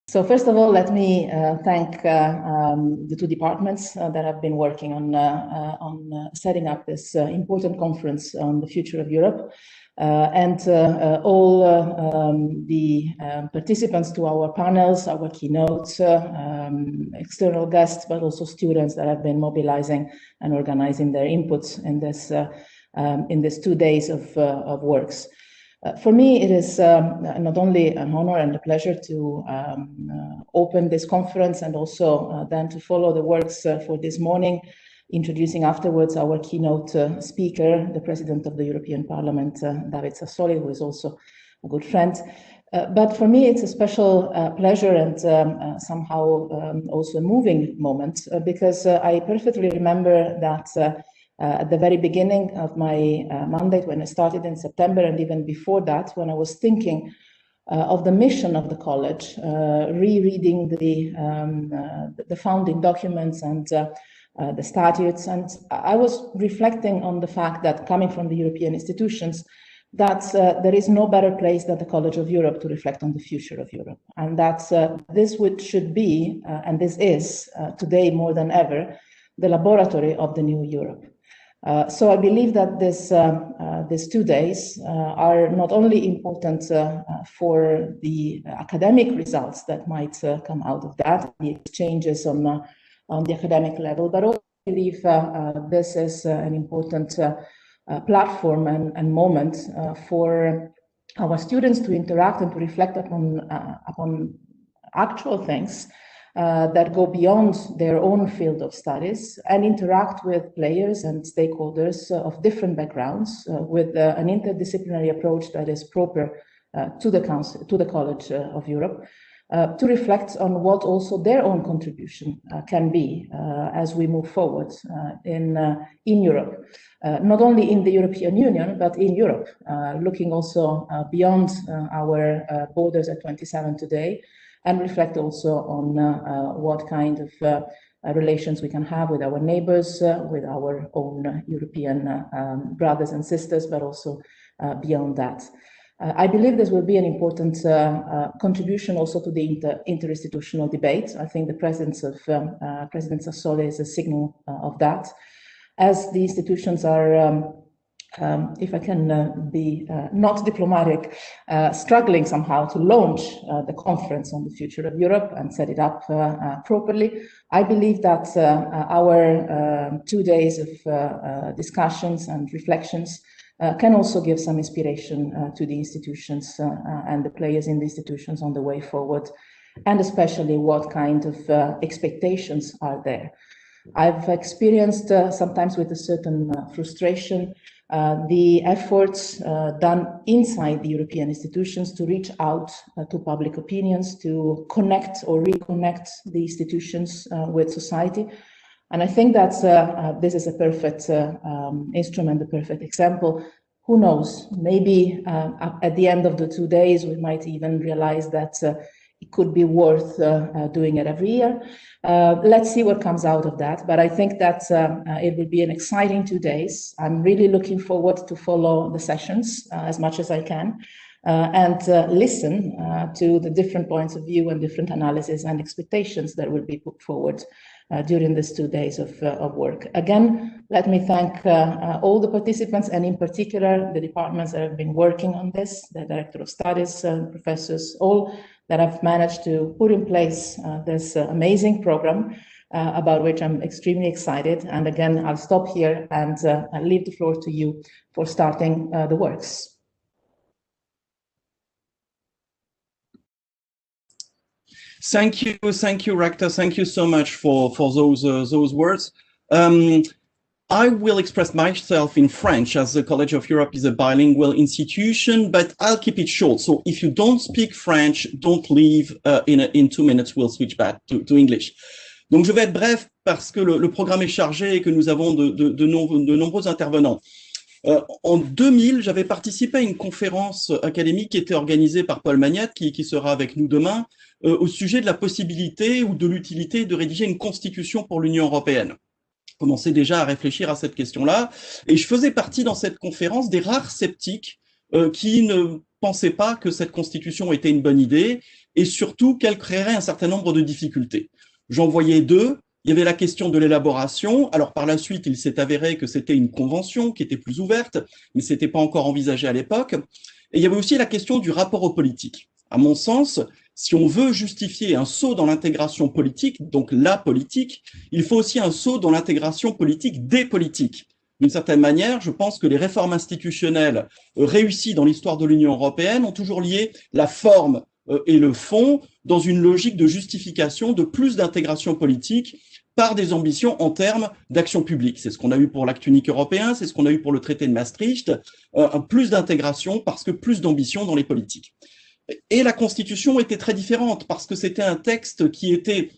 So first of all, let me thank the two departments that have been working on setting up this important conference on the future of Europe, and all the participants to our panels, our keynotes, external guests, but also students that have been mobilizing and organizing their inputs in this 2 days of works. For me, it is not only an honor and a pleasure to open this conference and also then to follow the works for this morning, introducing afterwards our keynote speaker, the President of the European Parliament, David Sassoli, who is also a good friend. But for me, it's a special pleasure and somehow also a moving moment because I perfectly remember that at the very beginning of my mandate, when I started in September, and even before that, when I was thinking of the mission of the college, rereading the founding documents and the statutes, and I was reflecting on the fact that coming from the European institutions, that there is no better place than the College of Europe to reflect on the future of Europe, and that this should be, and this is today more than ever, the laboratory of the new Europe. So I believe that these 2 days are not only important for the academic results that might come out of that, the exchanges on the academic level, but also I believe this is an important platform and moment for our students to interact and to reflect upon actual things that go beyond their own field of studies and interact with players and stakeholders of different backgrounds with an interdisciplinary approach that is proper to the College of Europe, to reflect on what also their own contribution can be as we move forward in Europe, not only in the European Union, but in Europe, looking also beyond our borders at 27 today, and reflect also on what kind of relations we can have with our neighbors, with our own European brothers and sisters, but also beyond that. I believe this will be an important contribution also to the interinstitutional debate. I think the presence of President Sassoli is a signal of that. As the institutions are if I can be not diplomatic, struggling somehow to launch the conference on the future of Europe and set it up properly. I believe that our 2 days of discussions and reflections can also give some inspiration to the institutions and the players in the institutions on the way forward, and especially what kind of expectations are there. I've experienced sometimes with a certain frustration the efforts done inside the European institutions to reach out to public opinions, to connect or reconnect the institutions with society. And I think that this is a perfect instrument, a perfect example. Who knows, maybe at the end of the 2 days, we might even realize that it could be worth doing it every year. Let's see what comes out of that. But I think that it will be an exciting 2 days. I'm really looking forward to follow the sessions as much as I can and listen to the different points of view and different analysis and expectations that will be put forward during these 2 days of work. Again, let me thank all the participants, and in particular the departments that have been working on this, the Director of Studies, professors, all that have managed to put in place this amazing program about which I'm extremely excited. And again, I'll stop here and leave the floor to you for starting the works. Thank you, Rector. Thank you so much for those words. I will express myself in French, as the College of Europe is a bilingual institution, but I'll keep it short. So if you don't speak French, don't leave in 2 minutes. We'll switch back to English. Donc je vais être bref parce que le programme est chargé et que nous avons de nombreux intervenants. En 2000, j'avais participé à une conférence académique qui était organisée par Paul Magnat, qui sera avec nous demain, au sujet de la possibilité ou de l'utilité de rédiger une constitution pour l'Union européenne. Je commençais déjà à réfléchir à cette question-là, et je faisais partie dans cette conférence des rares sceptiques qui ne pensait pas que cette constitution était une bonne idée et surtout qu'elle créerait un certain nombre de difficultés. J'en voyais deux. Il y avait la question de l'élaboration. Alors par la suite, il s'est avéré que c'était une convention qui était plus ouverte, mais ce n'était pas encore envisagé à l'époque. Et il y avait aussi la question du rapport aux politiques. À mon sens, si on veut justifier un saut dans l'intégration politique, donc la politique, il faut aussi un saut dans l'intégration politique des politiques. D'une certaine manière, je pense que les réformes institutionnelles réussies dans l'histoire de l'Union européenne ont toujours lié la forme et le fond dans une logique de justification de plus d'intégration politique par des ambitions en termes d'action publique. C'est ce qu'on a eu pour l'acte unique européen, c'est ce qu'on a eu pour le traité de Maastricht, plus d'intégration parce que plus d'ambition dans les politiques. Et la Constitution était très différente parce que c'était un texte qui était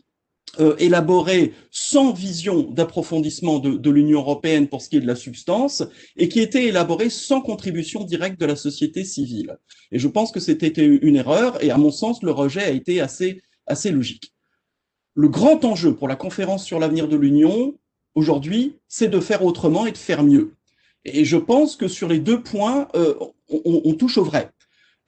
élaboré sans vision d'approfondissement de l'Union européenne pour ce qui est de la substance et qui était élaboré sans contribution directe de la société civile. Et je pense que c'était une erreur et à mon sens, le rejet a été assez logique. Le grand enjeu pour la conférence sur l'avenir de l'Union, aujourd'hui, c'est de faire autrement et de faire mieux. Et je pense que sur les deux points, on touche au vrai.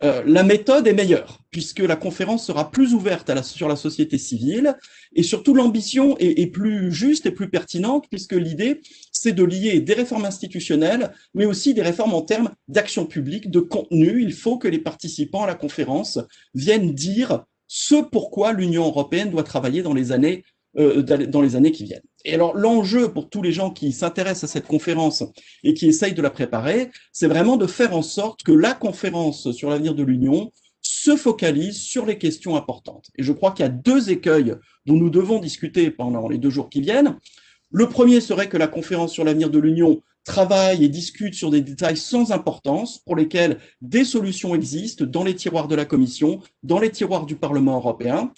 La méthode est meilleure, puisque la conférence sera plus ouverte sur la société civile, et surtout l'ambition est plus juste et plus pertinente, puisque l'idée, c'est de lier des réformes institutionnelles, mais aussi des réformes en termes d'action publique, de contenu. Il faut que les participants à la conférence viennent dire ce pourquoi l'Union européenne doit travailler dans les années qui viennent. Et alors, l'enjeu pour tous les gens qui s'intéressent à cette conférence et qui essayent de la préparer, c'est vraiment de faire en sorte que la conférence sur l'avenir de l'Union se focalise sur les questions importantes. Et je crois qu'il y a deux écueils dont nous devons discuter pendant les 2 jours qui viennent. Le premier serait que la conférence sur l'avenir de l'Union travaille et discute sur des détails sans importance pour lesquels des solutions existent dans les tiroirs de la Commission, dans les tiroirs du Parlement européen,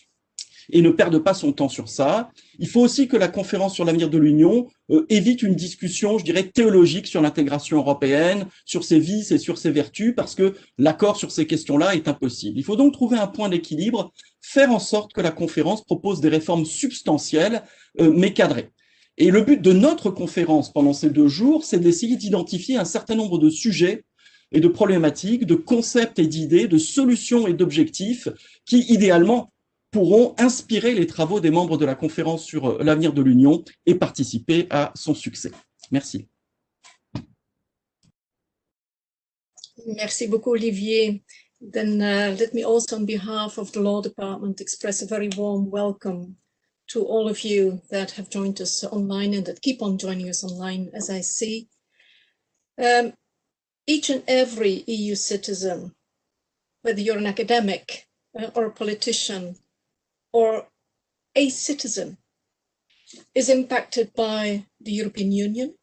et ne perde pas son temps sur ça. Il faut aussi que la conférence sur l'avenir de l'Union évite une discussion, je dirais, théologique sur l'intégration européenne, sur ses vices et sur ses vertus, parce que l'accord sur ces questions-là est impossible. Il faut donc trouver un point d'équilibre, faire en sorte que la conférence propose des réformes substantielles, mais cadrées. Et le but de notre conférence pendant ces 2 jours, c'est d'essayer d'identifier un certain nombre de sujets et de problématiques, de concepts et d'idées, de solutions et d'objectifs qui, idéalement, pourront inspirer les travaux des membres de la conférence sur l'avenir de l'Union et participer à son succès. Merci. Merci beaucoup, Olivier. Then let me also, on behalf of the Law Department, express a very warm welcome to all of you that have joined us online and that keep on joining us online, as I see. Each and every EU citizen, whether you're an academic or a politician, or a citizen, is impacted by the European Union,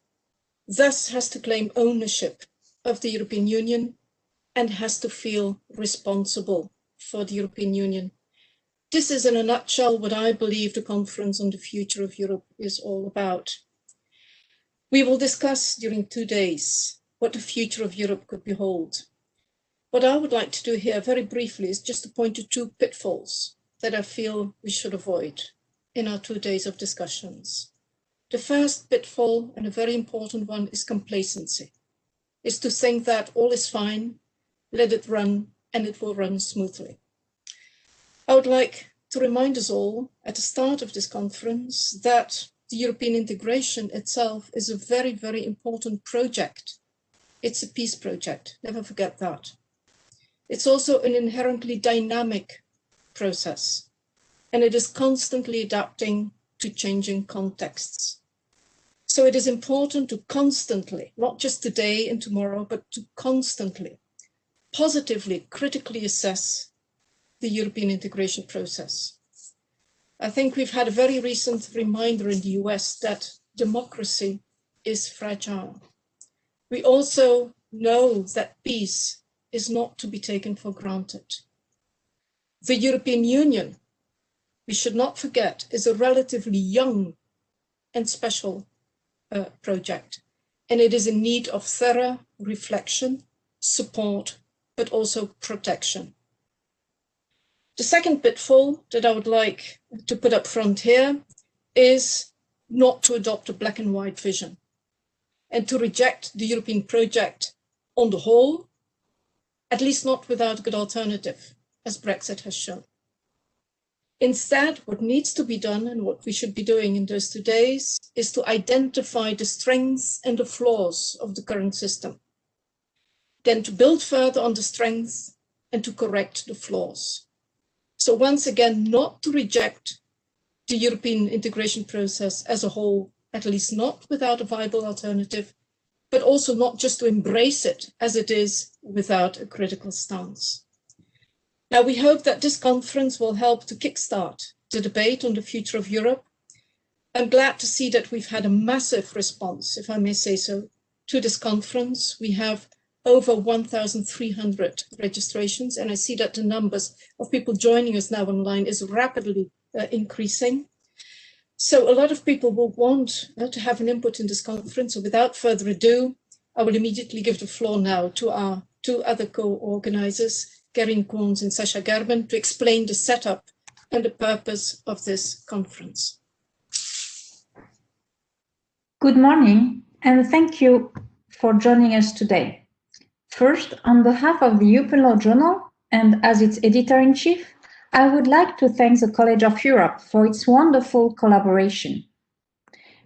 thus has to claim ownership of the European Union and has to feel responsible for the European Union. This is in a nutshell what I believe the Conference on the Future of Europe is all about. We will discuss during 2 days what the future of Europe could behold. What I would like to do here very briefly is just to point to 2 pitfalls that I feel we should avoid in our 2 days of discussions. The first pitfall, and a very important one, is complacency. Is to think that all is fine, let it run, and it will run smoothly. I would like to remind us all at the start of this conference that the European integration itself is a very, very important project. It's a peace project, never forget that. It's also an inherently dynamic process, and it is constantly adapting to changing contexts. So it is important to constantly, not just today and tomorrow, but to constantly, positively, critically assess the European integration process. I think we've had a very recent reminder in the US that democracy is fragile. We also know that peace is not to be taken for granted. The European Union, we should not forget, is a relatively young and special project, and it is in need of thorough reflection, support, but also protection. The second pitfall that I would like to put up front here is not to adopt a black and white vision, and to reject the European project on the whole, at least not without a good alternative, as Brexit has shown. Instead, what needs to be done and what we should be doing in those 2 days is to identify the strengths and the flaws of the current system, then to build further on the strengths and to correct the flaws. So once again, not to reject the European integration process as a whole, at least not without a viable alternative, but also not just to embrace it as it is without a critical stance. Now, we hope that this conference will help to kickstart the debate on the future of Europe. I'm glad to see that we've had a massive response, if I may say so, to this conference. We have over 1,300 registrations, and I see that the numbers of people joining us now online is rapidly increasing. So a lot of people will want to have an input in this conference. So without further ado, I will immediately give the floor now to our 2 other co-organizers, Karin Koons and Sascha Gerben, to explain the setup and the purpose of this conference. Good morning, and thank you for joining us today. First, on behalf of the European Law Journal and as its editor-in-chief, I would like to thank the College of Europe for its wonderful collaboration.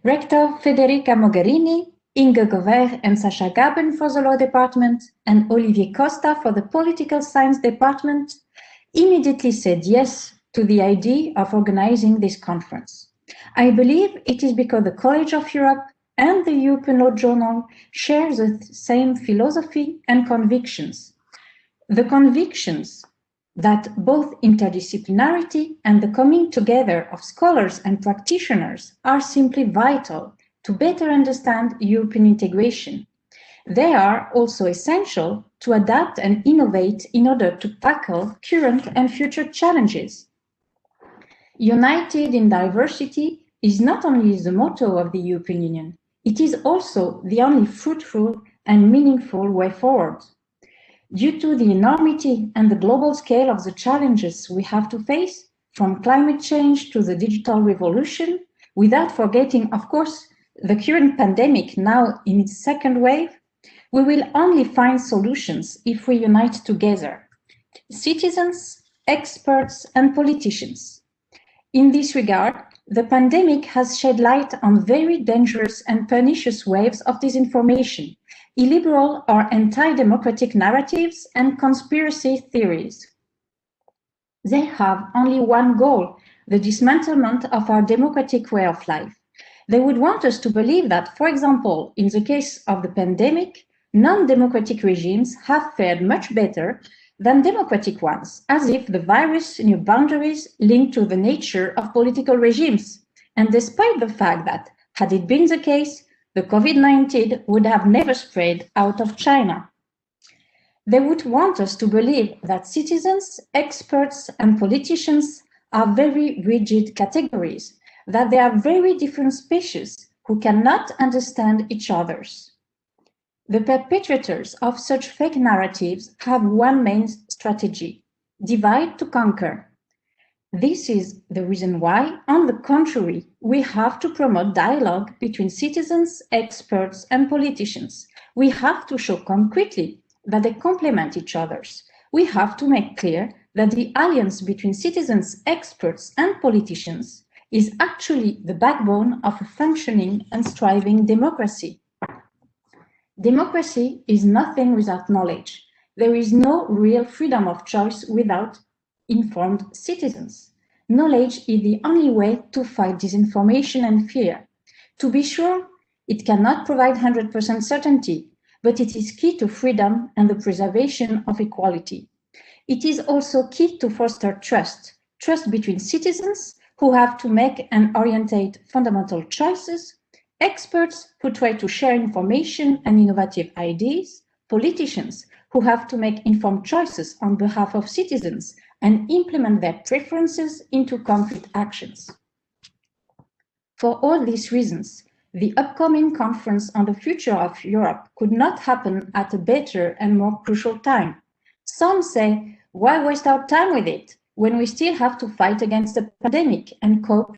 Rector Federica Mogherini, Inge Govert and Sascha Gerben for the Law Department, and Olivier Costa for the Political Science Department immediately said yes to the idea of organizing this conference. I believe it is because the College of Europe and the European Law Journal share the same philosophy and convictions. The convictions that both interdisciplinarity and the coming together of scholars and practitioners are simply vital to better understand European integration. They are also essential to adapt and innovate in order to tackle current and future challenges. United in diversity is not only the motto of the European Union, it is also the only fruitful and meaningful way forward. Due to the enormity and the global scale of the challenges we have to face, from climate change to the digital revolution, without forgetting, of course, the current pandemic now in its second wave, we will only find solutions if we unite together, citizens, experts, and politicians. In this regard, the pandemic has shed light on very dangerous and pernicious waves of disinformation, illiberal or anti-democratic narratives, and conspiracy theories. They have only one goal, the dismantlement of our democratic way of life. They would want us to believe that, for example, in the case of the pandemic, non-democratic regimes have fared much better than democratic ones, as if the virus knew boundaries linked to the nature of political regimes. And despite the fact that, had it been the case, the COVID-19 would have never spread out of China. They would want us to believe that citizens, experts, and politicians are very rigid categories, that they are very different species who cannot understand each other's. The perpetrators of such fake narratives have one main strategy: divide to conquer. This is the reason why, on the contrary, we have to promote dialogue between citizens, experts, and politicians. We have to show concretely that they complement each other. We have to make clear that the alliance between citizens, experts, and politicians is actually the backbone of a functioning and striving democracy. Democracy is nothing without knowledge. There is no real freedom of choice without informed citizens. Knowledge is the only way to fight disinformation and fear. To be sure, it cannot provide 100% certainty, but it is key to freedom and the preservation of equality. It is also key to foster trust, trust between citizens who have to make and orientate fundamental choices, experts who try to share information and innovative ideas, politicians who have to make informed choices on behalf of citizens and implement their preferences into concrete actions. For all these reasons, the upcoming conference on the future of Europe could not happen at a better and more crucial time. Some say, why waste our time with it when we still have to fight against the pandemic and cope?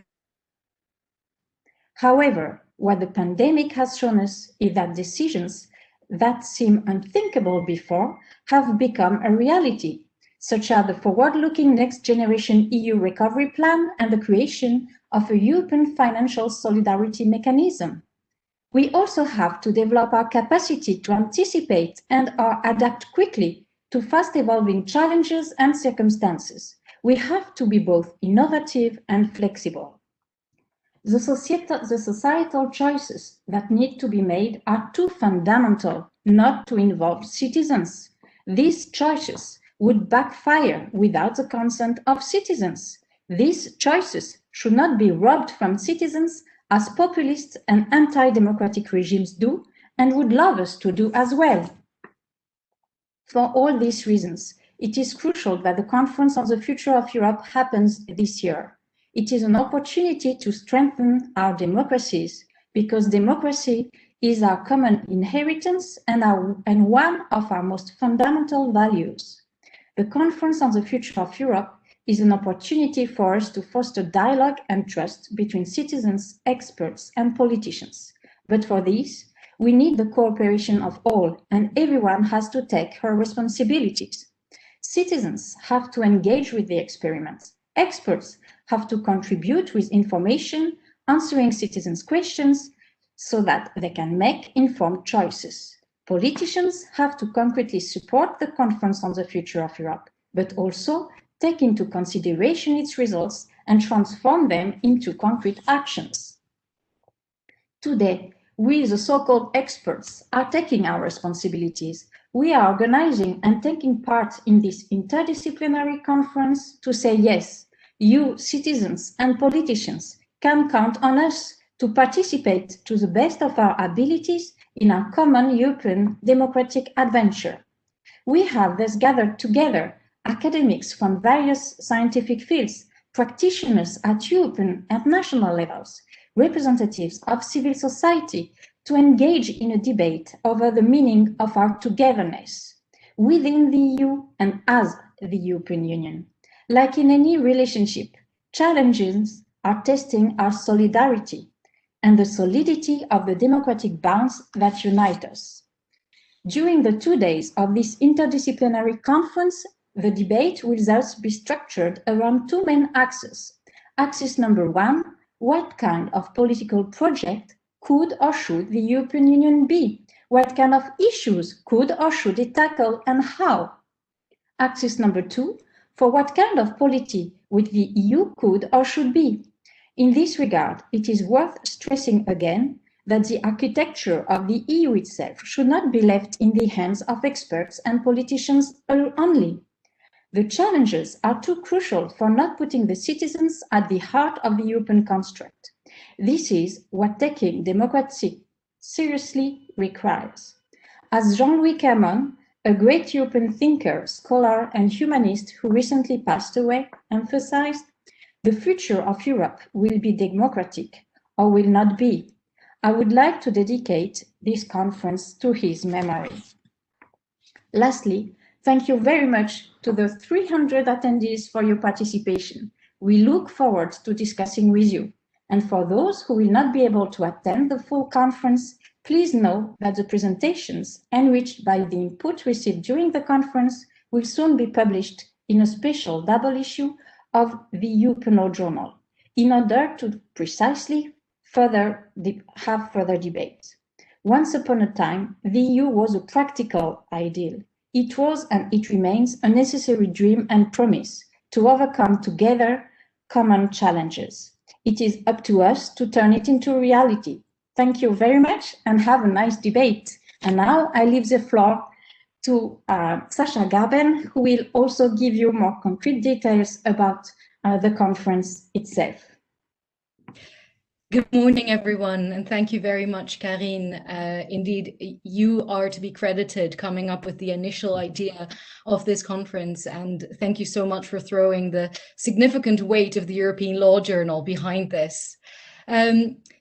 However, what the pandemic has shown us is that decisions that seemed unthinkable before have become a reality, such as the forward-looking Next Generation EU Recovery Plan and the creation of a European financial solidarity mechanism. We also have to develop our capacity to anticipate and adapt quickly to fast-evolving challenges and circumstances. We have to be both innovative and flexible. The societal choices that need to be made are too fundamental not to involve citizens. These choices would backfire without the consent of citizens. These choices should not be robbed from citizens as populist and anti-democratic regimes do and would love us to do as well. For all these reasons, it is crucial that the Conference on the Future of Europe happens this year. It is an opportunity to strengthen our democracies, because democracy is our common inheritance and one of our most fundamental values. The Conference on the Future of Europe is an opportunity for us to foster dialogue and trust between citizens, experts, and politicians. But for this, we need the cooperation of all, and everyone has to take her responsibilities. Citizens have to engage with the experiment. Experts have to contribute with information, answering citizens' questions, so that they can make informed choices. Politicians have to concretely support the Conference on the Future of Europe, but also take into consideration its results and transform them into concrete actions. Today, we, the so-called experts, are taking our responsibilities. We are organizing and taking part in this interdisciplinary conference to say, yes, you, citizens and politicians, can count on us to participate to the best of our abilities in our common European democratic adventure. We have thus gathered together academics from various scientific fields, practitioners at European and national levels, representatives of civil society, to engage in a debate over the meaning of our togetherness within the EU and as the European Union. Like in any relationship, challenges are testing our solidarity and the solidity of the democratic bonds that unite us. During the 2 days of this interdisciplinary conference, the debate will thus be structured around two main axes. Axis number one, what kind of political project could or should the European Union be? What kind of issues could or should it tackle and how? Axis number two, for what kind of polity would the EU could or should be? In this regard, it is worth stressing again that the architecture of the EU itself should not be left in the hands of experts and politicians only. The challenges are too crucial for not putting the citizens at the heart of the European construct. This is what taking democracy seriously requires. As Jean-Louis Camon, a great European thinker, scholar, and humanist who recently passed away, emphasized, the future of Europe will be democratic or will not be. I would like to dedicate this conference to his memory. Lastly, thank you very much to the 300 attendees for your participation. We look forward to discussing with you. And for those who will not be able to attend the full conference, please know that the presentations, enriched by the input received during the conference, will soon be published in a special double issue of the European Law Journal, in order to precisely have further debate. Once upon a time, the EU was a practical ideal. It was and it remains a necessary dream and promise to overcome together common challenges. It is up to us to turn it into reality. Thank you very much and have a nice debate. And now I leave the floor to Sasha Garben, who will also give you more concrete details about the conference itself. Good morning, everyone, and thank you very much, Karine. Indeed, you are to be credited coming up with the initial idea of this conference, and thank you so much for throwing the significant weight of the European Law Journal behind this.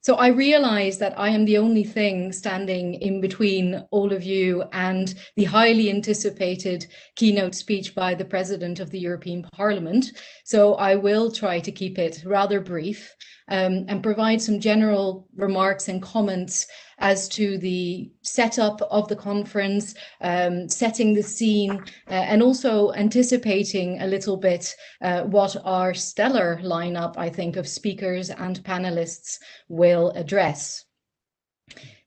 So I realize that I am the only thing standing in between all of you and the highly anticipated keynote speech by the President of the European Parliament. So I will try to keep it rather brief and provide some general remarks and comments as to the setup of the conference, setting the scene, and also anticipating a little bit what our stellar lineup, I think, of speakers and panelists will address.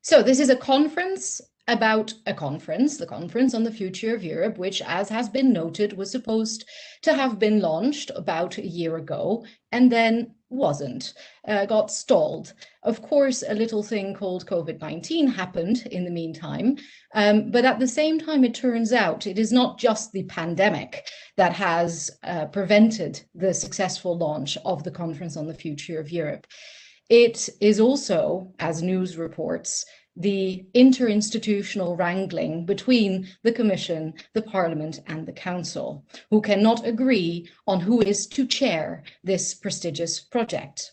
So this is a conference about a conference, the Conference on the Future of Europe, which, as has been noted, was supposed to have been launched about a year ago and then wasn't, got stalled. Of course, a little thing called COVID-19 happened in the meantime, but at the same time, it turns out it is not just the pandemic that has prevented the successful launch of the Conference on the Future of Europe. It is also, as news reports, the interinstitutional wrangling between the Commission, the Parliament, and the Council, who cannot agree on who is to chair this prestigious project.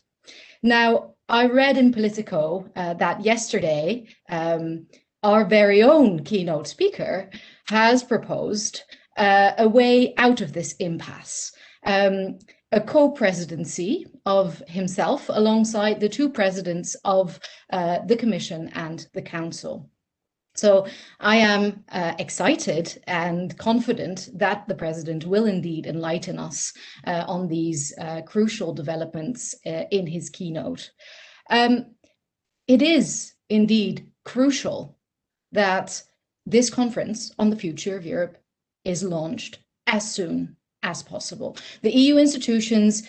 Now, I read in Politico that yesterday, our very own keynote speaker has proposed a way out of this impasse. A co-presidency of himself alongside the two presidents of the Commission and the Council. So I am excited and confident that the President will indeed enlighten us on these crucial developments in his keynote. It is indeed crucial that this conference on the future of Europe is launched as soon as possible. The EU institutions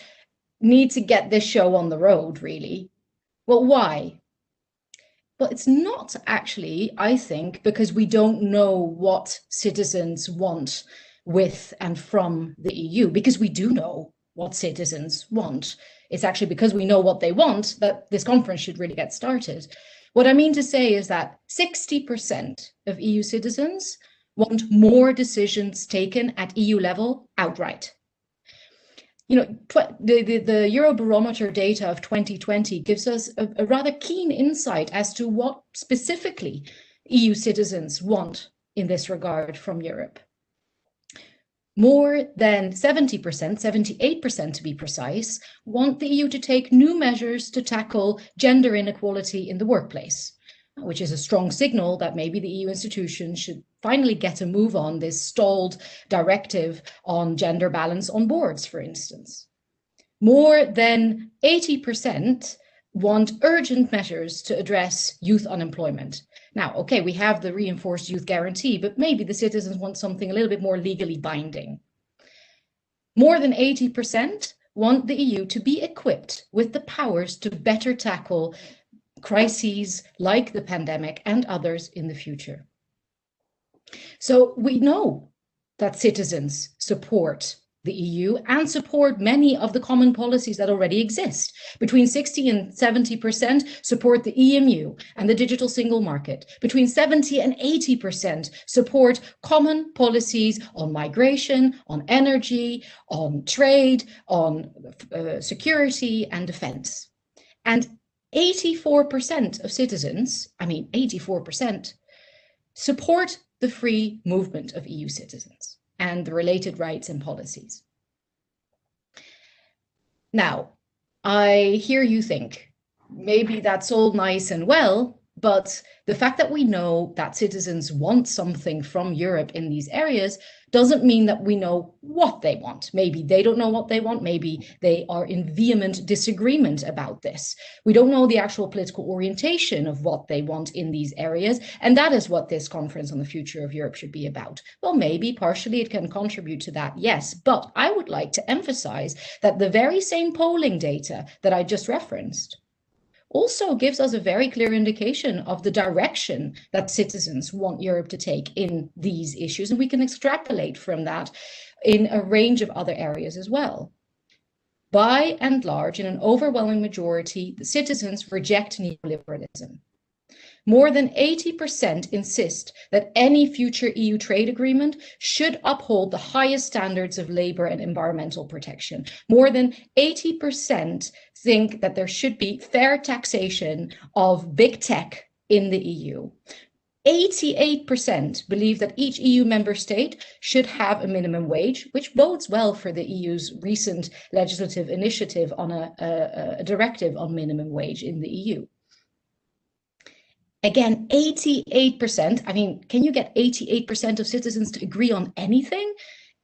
need to get this show on the road, really. Well, why? Well, it's not actually, I think, because we don't know what citizens want with and from the EU, because we do know what citizens want. It's actually because we know what they want that this conference should really get started. What I mean to say is that 60% of EU citizens want more decisions taken at EU level outright. You know, the Eurobarometer data of 2020 gives us a rather keen insight as to what specifically EU citizens want in this regard from Europe. More than 70%, 78% to be precise, want the EU to take new measures to tackle gender inequality in the workplace, which is a strong signal that maybe the EU institutions should finally get a move on this stalled directive on gender balance on boards, for instance. More than 80% want urgent measures to address youth unemployment. Now, okay, we have the reinforced youth guarantee, but maybe the citizens want something a little bit more legally binding. More than 80% want the EU to be equipped with the powers to better tackle crises like the pandemic and others in the future. So we know that citizens support the EU and support many of the common policies that already exist. Between 60 and 70% support the EMU and the digital single market. Between 70 and 80% support common policies on migration, on energy, on trade, on security and defense. And 84% of citizens, 84%, support the free movement of EU citizens and the related rights and policies. Now, I hear you think, maybe that's all nice and well, but the fact that we know that citizens want something from Europe in these areas doesn't mean that we know what they want. Maybe they don't know what they want. Maybe they are in vehement disagreement about this. We don't know the actual political orientation of what they want in these areas. And that is what this conference on the future of Europe should be about. Well, maybe partially it can contribute to that, yes. But I would like to emphasize that the very same polling data that I just referenced also gives us a very clear indication of the direction that citizens want Europe to take in these issues. And we can extrapolate from that in a range of other areas as well. By and large, in an overwhelming majority, the citizens reject neoliberalism. more than 80% insist that any future EU trade agreement should uphold the highest standards of labor and environmental protection. More than 80% think that there should be fair taxation of big tech in the EU. 88% believe that each EU member state should have a minimum wage, which bodes well for the EU's recent legislative initiative on a directive on minimum wage in the EU. Again, 88%, I mean, can you get 88% of citizens to agree on anything?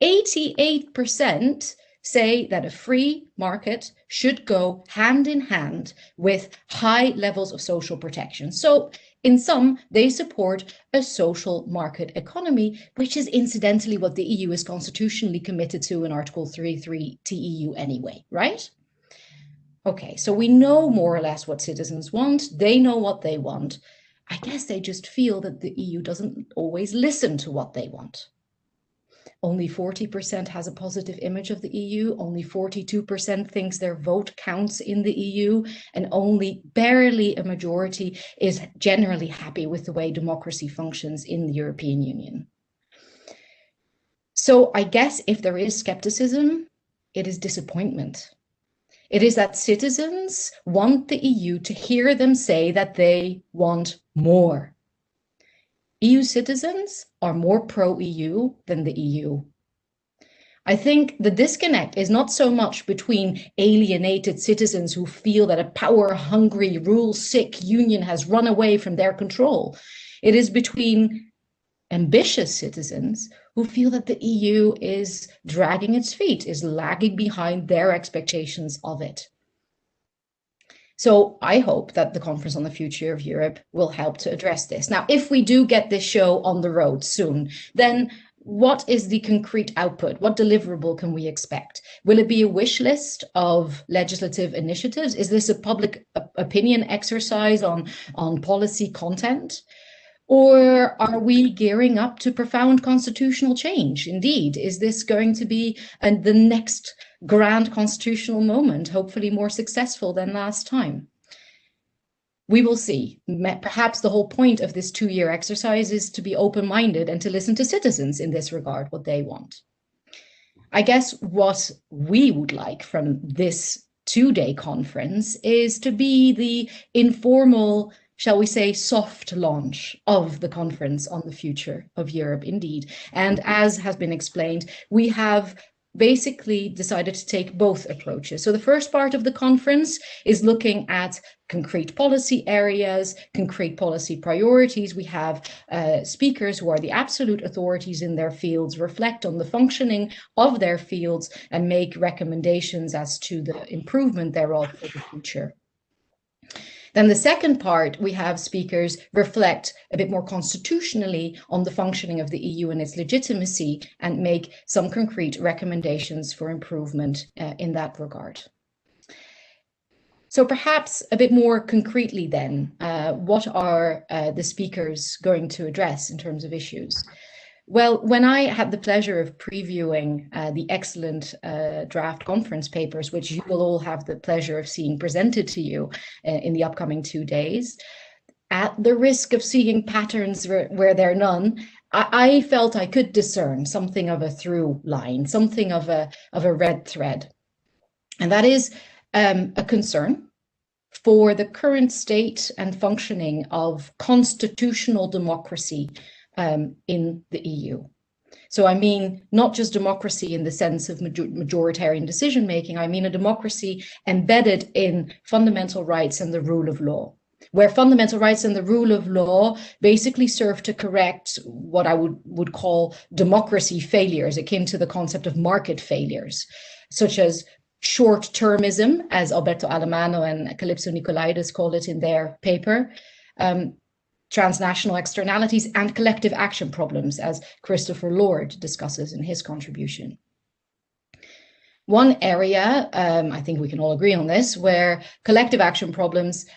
88% say that a free market should go hand in hand with high levels of social protection. So in sum, they support a social market economy, which is incidentally what the EU is constitutionally committed to in Article 3.3 TEU anyway, right? Okay, so we know more or less what citizens want. They know what they want. I guess they just feel that the EU doesn't always listen to what they want. Only 40% has a positive image of the EU, only 42% thinks their vote counts in the EU, and only barely a majority is generally happy with the way democracy functions in the European Union. So I guess if there is skepticism, it is disappointment. It is that citizens want the EU to hear them say that they want more. EU citizens are more pro-EU than the EU. I think the disconnect is not so much between alienated citizens who feel that a power-hungry, rule-sick union has run away from their control. It is between ambitious citizens who feel that the EU is dragging its feet, is lagging behind their expectations of it. So I hope that the Conference on the Future of Europe will help to address this. Now, if we do get this show on the road soon, then what is the concrete output? What deliverable can we expect? Will it be a wish list of legislative initiatives? Is this a public opinion exercise on policy content? Or are we gearing up to profound constitutional change? Indeed, is this going to be the next grand constitutional moment, hopefully more successful than last time? We will see. Perhaps the whole point of this 2-year exercise is to be open-minded and to listen to citizens in this regard, what they want. I guess what we would like from this 2-day conference is to be the informal, shall we say, soft launch of the Conference on the Future of Europe, indeed. And as has been explained, we have basically decided to take both approaches. So the first part of the conference is looking at concrete policy areas, concrete policy priorities. We have speakers who are the absolute authorities in their fields, reflect on the functioning of their fields and make recommendations as to the improvement thereof for the future. Then the second part, we have speakers reflect a bit more constitutionally on the functioning of the EU and its legitimacy and make some concrete recommendations for improvement in that regard. So perhaps a bit more concretely then, what are the speakers going to address in terms of issues? Well, when I had the pleasure of previewing the excellent draft conference papers, which you will all have the pleasure of seeing presented to you in the upcoming 2 days, at the risk of seeing patterns where there are none, I felt I could discern something of a through line, something of a red thread. And that is a concern for the current state and functioning of constitutional democracy in the EU. So I mean, not just democracy in the sense of majoritarian decision-making, I mean a democracy embedded in fundamental rights and the rule of law, where fundamental rights and the rule of law basically serve to correct what I would call democracy failures, akin to the concept of market failures, such as short-termism, as Alberto Alemano and Calypso Nicolaidis call it in their paper, transnational externalities, and collective action problems, as Christopher Lord discusses in his contribution. One area, I think we can all agree on this, where collective action problems,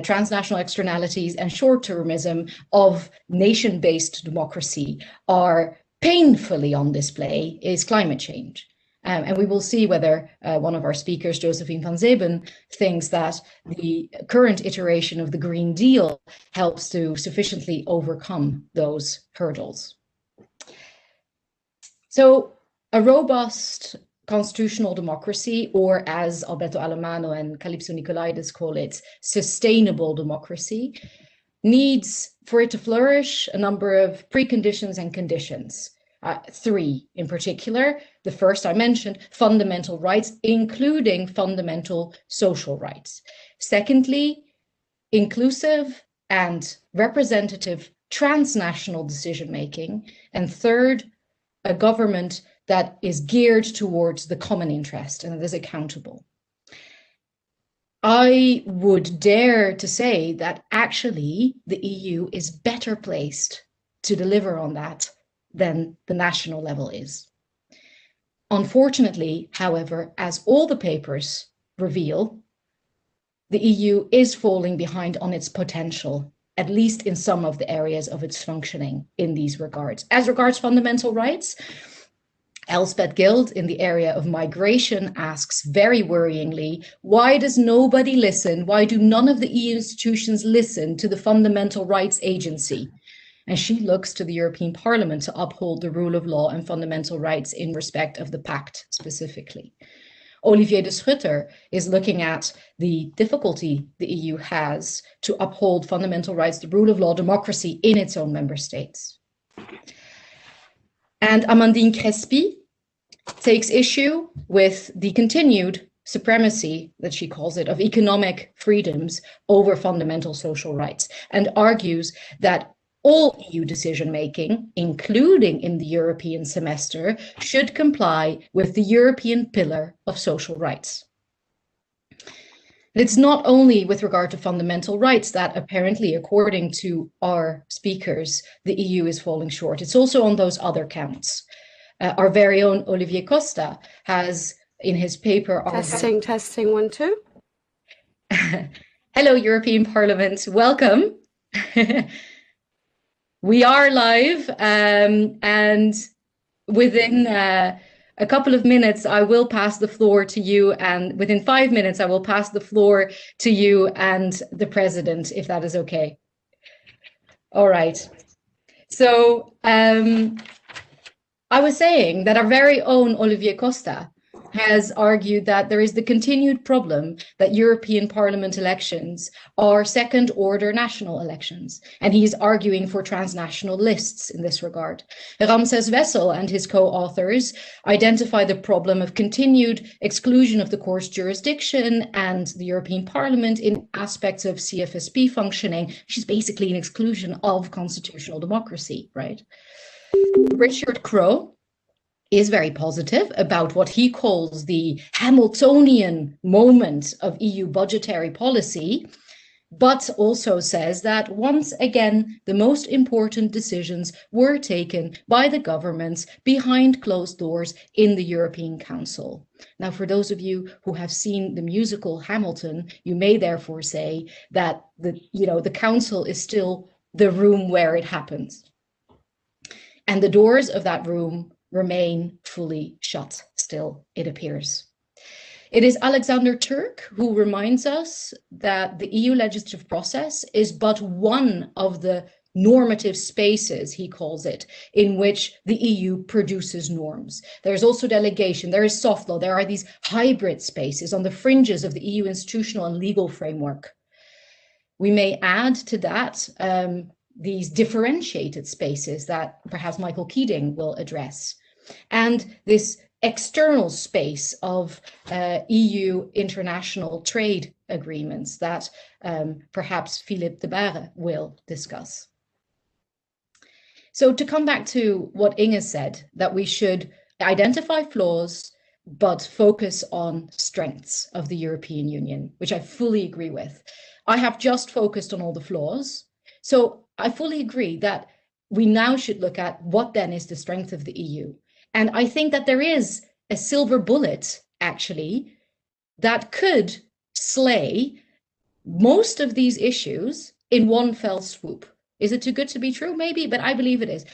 transnational externalities, and short-termism of nation-based democracy are painfully on display is climate change. And we will see whether one of our speakers, Josephine van Zeeben, thinks that the current iteration of the Green Deal helps to sufficiently overcome those hurdles. So a robust constitutional democracy, or as Alberto Alemano and Calypso Nicolaidis call it, sustainable democracy, needs, for it to flourish, a number of preconditions and conditions. 3 in particular. The first I mentioned, fundamental rights, including fundamental social rights. Secondly, inclusive and representative transnational decision-making. And third, a government that is geared towards the common interest and that is accountable. I would dare to say that actually the EU is better placed to deliver on that than the national level is. Unfortunately, however, as all the papers reveal, the EU is falling behind on its potential, at least in some of the areas of its functioning in these regards. As regards fundamental rights, Elspeth Gild in the area of migration asks very worryingly, why does nobody listen? Why do none of the EU institutions listen to the Fundamental Rights Agency? And she looks to the European Parliament to uphold the rule of law and fundamental rights in respect of the pact specifically. Olivier de Schutter is looking at the difficulty the EU has to uphold fundamental rights, the rule of law, democracy in its own member states. And Amandine Crespi takes issue with the continued supremacy, that she calls it, of economic freedoms over fundamental social rights, and argues that all EU decision-making, including in the European semester, should comply with the European pillar of social rights. And it's not only with regard to fundamental rights that apparently, according to our speakers, the EU is falling short. It's also on those other counts. Our very own Olivier Costa has, in his paper... Testing, 1, 2. Hello, European Parliament. Welcome. We are live, and within a couple of minutes, I will pass the floor to you, and within 5 minutes, I will pass the floor to you and the President, if that is okay. All right. So I was saying that our very own Olivier Costa has argued that there is the continued problem that European Parliament elections are second-order national elections, and he is arguing for transnational lists in this regard. Ramses Wessel and his co-authors identify the problem of continued exclusion of the court's jurisdiction and the European Parliament in aspects of CFSP functioning, which is basically an exclusion of constitutional democracy, right? Richard Crowe is very positive about what he calls the Hamiltonian moment of EU budgetary policy, but also says that once again, the most important decisions were taken by the governments behind closed doors in the European Council. Now, for those of you who have seen the musical Hamilton, you may therefore say that the Council is still the room where it happens. And the doors of that room remain fully shut still, it appears. It is Alexander Turk who reminds us that the EU legislative process is but one of the normative spaces, he calls it, in which the EU produces norms. There's also delegation, there is soft law, there are these hybrid spaces on the fringes of the EU institutional and legal framework. We may add to that these differentiated spaces that perhaps Michael Keating will address. And this external space of EU international trade agreements that perhaps Philippe de Barre will discuss. So to come back to what Inge said, that we should identify flaws, but focus on strengths of the European Union, which I fully agree with. I have just focused on all the flaws. So I fully agree that we now should look at what then is the strength of the EU. And I think that there is a silver bullet, actually, that could slay most of these issues in one fell swoop. Is it too good to be true? Maybe, but I believe it is.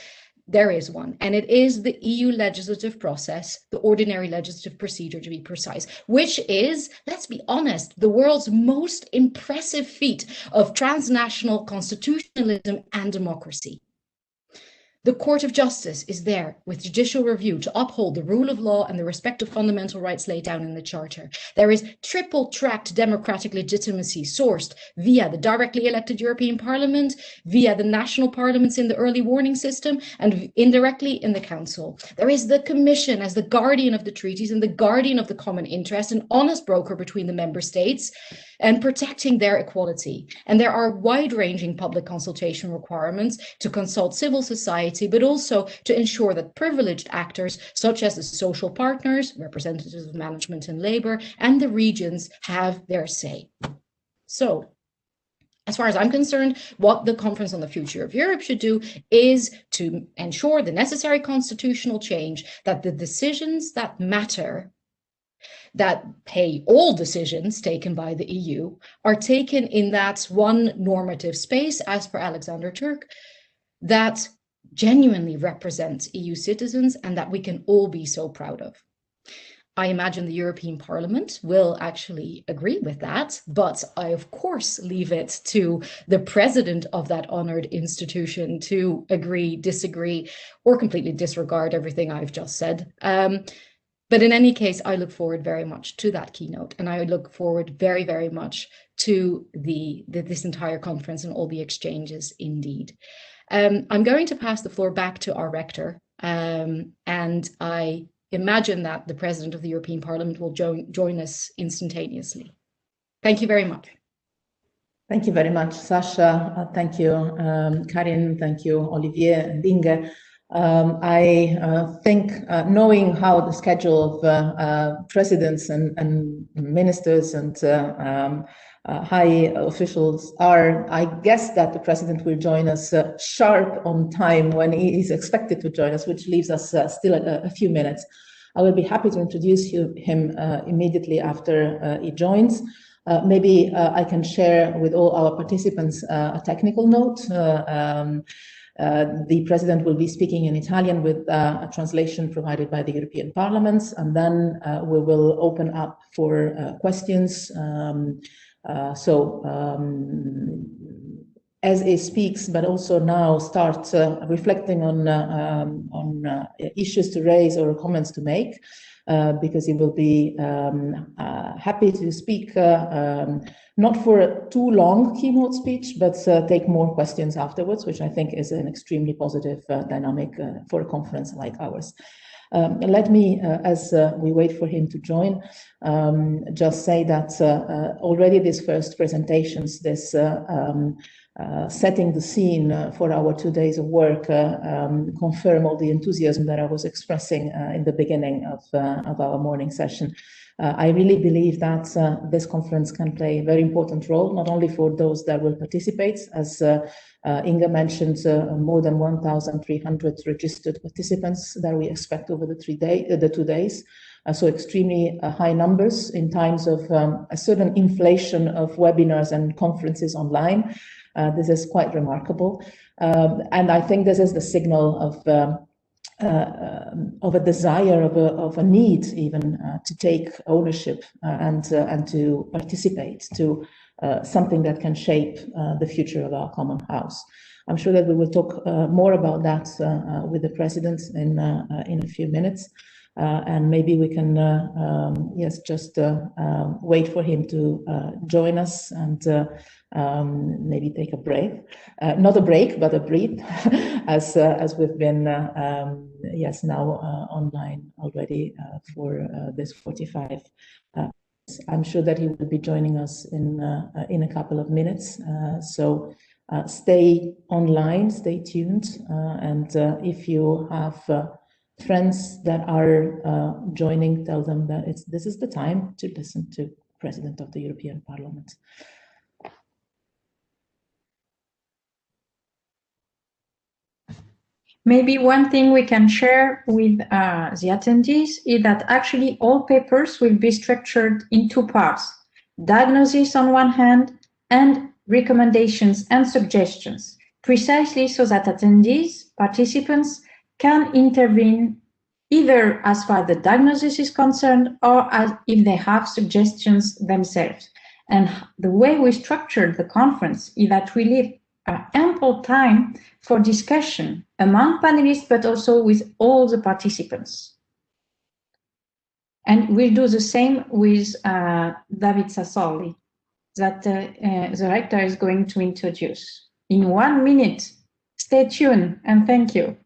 There is one, and it is the EU legislative process, the ordinary legislative procedure to be precise, which is, let's be honest, the world's most impressive feat of transnational constitutionalism and democracy. The Court of Justice is there with judicial review to uphold the rule of law and the respect of fundamental rights laid down in the Charter. There is triple-tracked democratic legitimacy sourced via the directly elected European Parliament, via the national parliaments in the early warning system, and indirectly in the Council. There is the Commission as the guardian of the treaties and the guardian of the common interest, an honest broker between the member states, and protecting their equality. And there are wide-ranging public consultation requirements to consult civil society, but also to ensure that privileged actors, such as the social partners, representatives of management and labor, and the regions have their say. So, as far as I'm concerned, what the Conference on the Future of Europe should do is to ensure the necessary constitutional change, that the decisions that matter, that pay all decisions taken by the EU, are taken in that one normative space, as per Alexander Turk, that genuinely represents EU citizens and that we can all be so proud of. I imagine the European Parliament will actually agree with that, but I of course leave it to the president of that honored institution to agree, disagree, or completely disregard everything I've just said. But in any case, I look forward very much to that keynote, and I look forward very, very much to this entire conference and all the exchanges indeed. I'm going to pass the floor back to our rector, and I imagine that the President of the European Parliament will join us instantaneously. Thank you very much. Thank you very much, Sasha. Thank you, Karin. Thank you, Olivier and Inge. I think knowing how the schedule of presidents and ministers and high officials are, I guess that the president will join us sharp on time when he is expected to join us, which leaves us still a few minutes. I will be happy to introduce him immediately after he joins. Maybe I can share with all our participants a technical note. The president will be speaking in Italian with a translation provided by the European Parliament, and then we will open up for questions. As he speaks, but also now start reflecting on issues to raise or comments to make, because he will be happy to speak, not for a too long keynote speech, but take more questions afterwards, which I think is an extremely positive dynamic for a conference like ours. Let me, as we wait for him to join, just say that already these first presentations, this setting the scene for our 2 days of work, confirm all the enthusiasm that I was expressing in the beginning of our morning session. I really believe that this conference can play a very important role, not only for those that will participate, as Inga mentioned, more than 1,300 registered participants that we expect over the 2 days. So extremely high numbers in times of a certain inflation of webinars and conferences online. This is quite remarkable. And I think this is the signal of a desire, of a need even to take ownership and to participate to something that can shape the future of our common house. I'm sure that we will talk more about that with the president in a few minutes. And maybe we can, yes, just wait for him to join us and maybe take a break. Not a break, but a breathe, as we've been, yes, now online already for this 45. I'm sure that he will be joining us in a couple of minutes. So stay online, stay tuned, and if you have friends that are joining, tell them that this is the time to listen to the President of the European Parliament. Maybe one thing we can share with the attendees is that actually all papers will be structured in two parts: diagnosis on one hand and recommendations and suggestions, precisely so that attendees, participants, can intervene either as far as the diagnosis is concerned or as if they have suggestions themselves. And the way we structured the conference is that we leave ample time for discussion among panelists, but also with all the participants. And we'll do the same with David Sassoli, that the rector is going to introduce. In 1 minute, stay tuned and thank you.